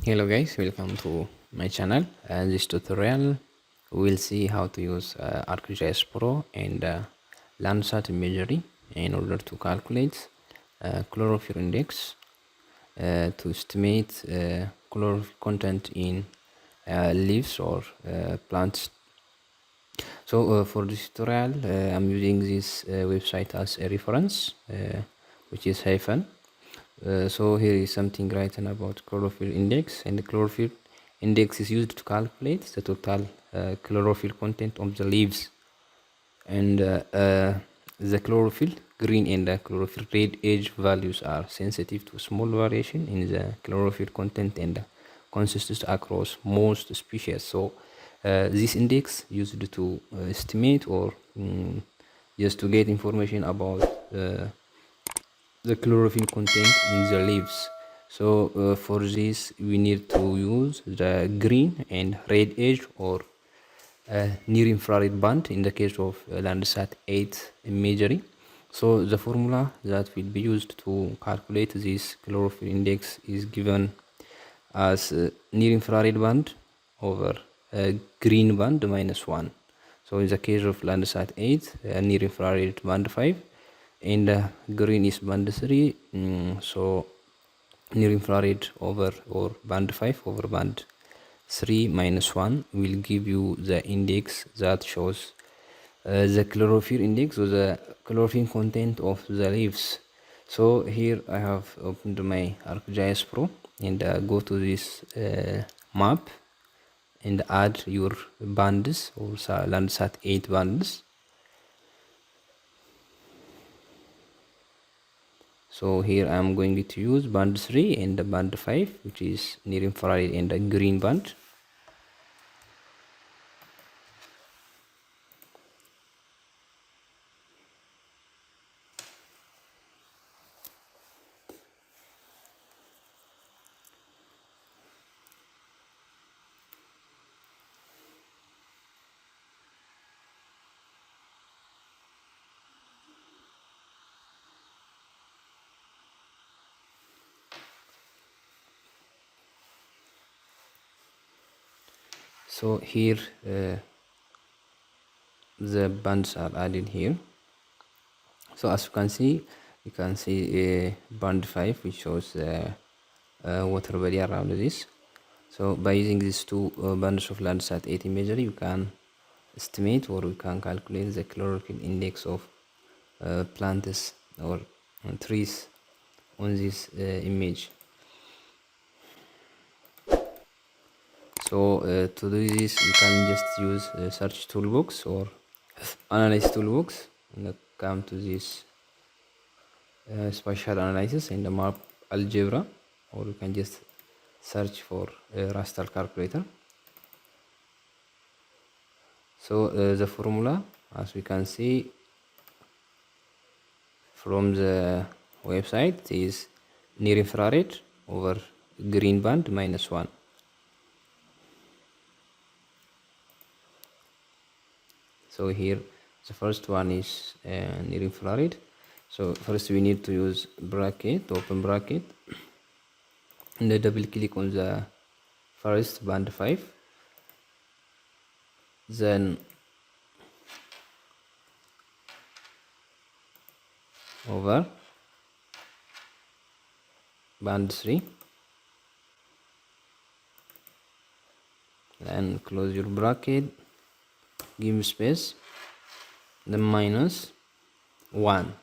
Hello guys, welcome to my channel. This tutorial we'll see how to use ArcGIS Pro and Landsat Imagery in order to calculate chlorophyll index to estimate chlorophyll content in leaves or plants. So for this tutorial I'm using this website as a reference, which is hyphen. So here is something written about chlorophyll index, and the chlorophyll index is used to calculate the total chlorophyll content of the leaves, and the chlorophyll green and the chlorophyll red age values are sensitive to small variation in the chlorophyll content and consistent across most species. So this index used to estimate or just to get information about the chlorophyll content in the leaves. So for this we need to use the green and red age or near infrared band in the case of Landsat 8 imagery. So the formula that will be used to calculate this chlorophyll index is given as near infrared band over green band minus 1. So in the case of Landsat 8, near infrared band 5 and green is band 3. So near infrared over or band 5 over band 3 minus 1 will give you the index that shows the chlorophyll index or the chlorophyll content of the leaves. So here I have opened my ArcGIS Pro and go to this map and add your bands or Landsat 8 bands. So here I am going to use band 3 and the band 5, which is near infrared and the green band. So here the bands are added here. So as you can see band 5, which shows the water body around this. So by using these two bands of Landsat 8 imagery, you can estimate or you can calculate the chlorophyll index of plants or trees on this image. So to do this, you can just use search toolbox or analyze toolbox and come to this spatial analysis and the map algebra, or you can just search for raster calculator. So the formula, as we can see from the website, is near infrared over green band minus 1. So here the first one is near infrared. So first we need to use bracket, open bracket, and then double click on the first band 5, then over band 3, then close your bracket, give space, then minus 1,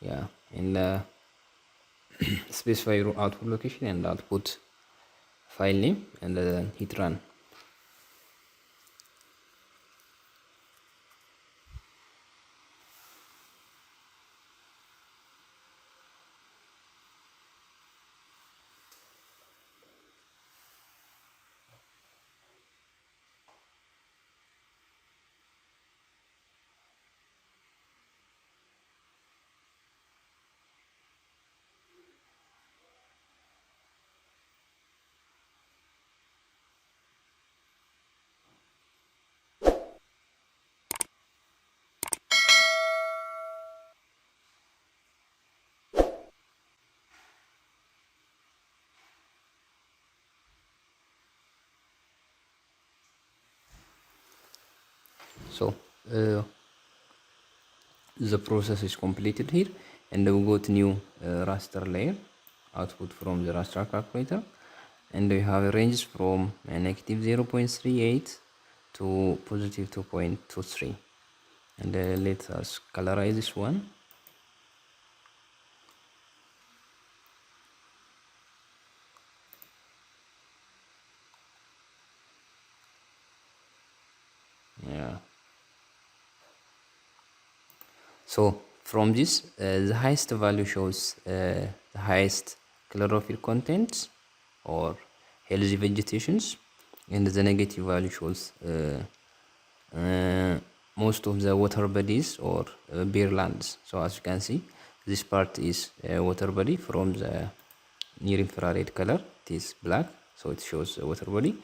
yeah, and specify your output location and output file name, and then hit run. uh, the process is completed here, and we go to new raster layer, output from the raster calculator, and we have ranges from negative 0.38 to positive 2.23, and let us colorize this one. Yeah. So from this, the highest value shows the highest chlorophyll content or healthy vegetations, and the negative value shows most of the water bodies or bare lands. So as you can see, this part is water body. From the near infrared color, it is black, so it shows the water body,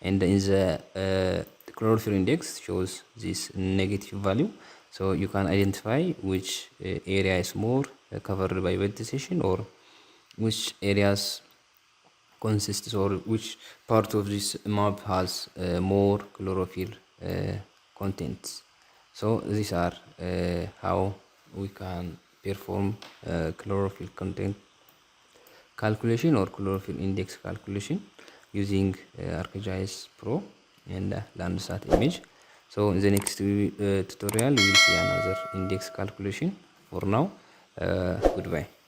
and in the chlorophyll index shows this negative value. So you can identify which area is more covered by vegetation, or which areas consists, or which part of this map has more chlorophyll contents. So these are how we can perform chlorophyll content calculation or chlorophyll index calculation using ArcGIS Pro and Landsat image. So in the next tutorial we will see another index calculation. For now, goodbye.